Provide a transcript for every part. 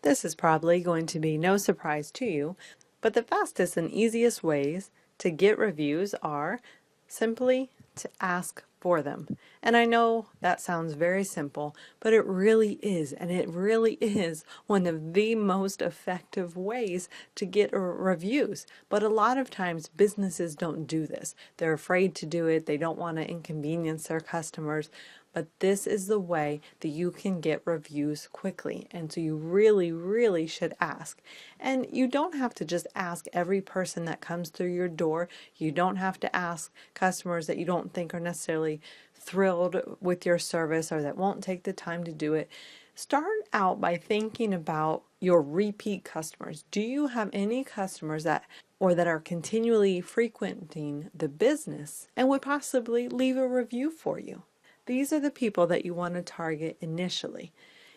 This is probably going to be no surprise to you, but the fastest and easiest ways to get reviews are simply to ask for them. And I know that sounds very simple, but it really is, and it really is one of the most effective ways to get reviews. But a lot of times businesses don't do this. They're afraid to do it, they don't want to inconvenience their customers. But this is the way that you can get reviews quickly. And so you really, really should ask. And you don't have to just ask every person that comes through your door. You don't have to ask customers that you don't think are necessarily thrilled with your service or that won't take the time to do it. Start out by thinking about your repeat customers. Do you have any customers that are continually frequenting the business and would possibly leave a review for you? These are the people that you want to target initially.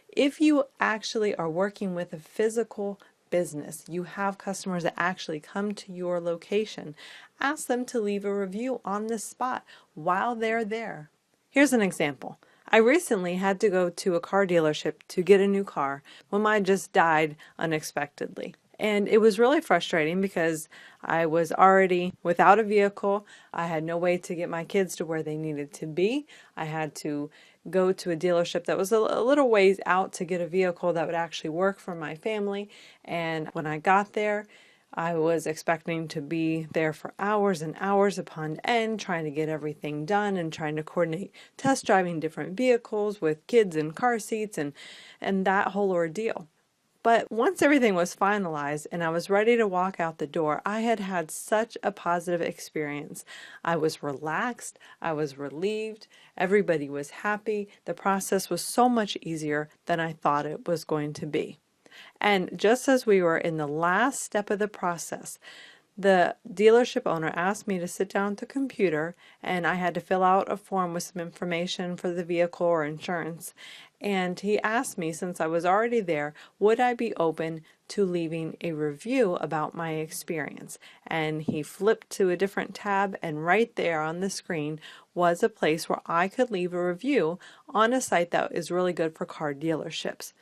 If you actually are working with a physical business, you have customers that actually come to your location, ask them to leave a review on the spot while they're there. Here's an example. I recently had to go to a car dealership to get a new car when mine just died unexpectedly. And it was really frustrating because I was already without a vehicle. I had no way to get my kids to where they needed to be. I had to go to a dealership that was a little ways out to get a vehicle that would actually work for my family. And when I got there, I was expecting to be there for hours and hours upon end, trying to get everything done and trying to coordinate test driving different vehicles with kids in car seats and that whole ordeal. But once everything was finalized and I was ready to walk out the door, I had had such a positive experience. I was relaxed, I was relieved, everybody was happy. The process was so much easier than I thought it was going to be. And just as we were in the last step of the process, the dealership owner asked me to sit down at the computer and I had to fill out a form with some information for the vehicle or insurance. And he asked me, since I was already there, would I be open to leaving a review about my experience? And he flipped to a different tab, and right there on the screen was a place where I could leave a review on a site that is really good for car dealerships.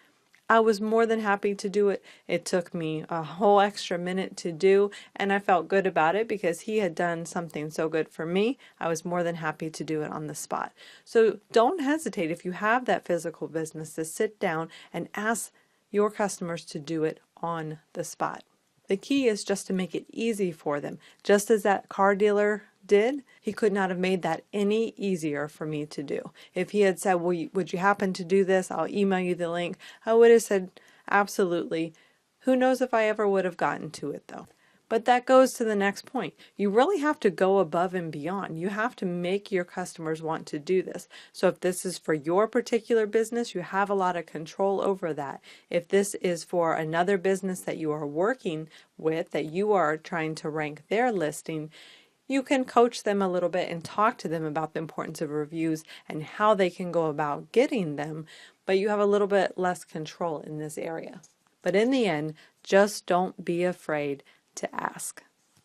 I was more than happy to do it. It took me a whole extra minute to do, and I felt good about it because he had done something so good for me. I was more than happy to do it on the spot. So don't hesitate if you have that physical business to sit down and ask your customers to do it on the spot. The key is just to make it easy for them. Just as that car dealer did, he could not have made that any easier for me to do. If he had said, well, would you happen to do this? I'll email you the link. I would have said, absolutely. Who knows if I ever would have gotten to it though. But that goes to the next point. You really have to go above and beyond. You have to make your customers want to do this. So if this is for your particular business, you have a lot of control over that. If this is for another business that you are working with, that you are trying to rank their listing, you can coach them a little bit and talk to them about the importance of reviews and how they can go about getting them, but you have a little bit less control in this area. But in the end, just don't be afraid to ask.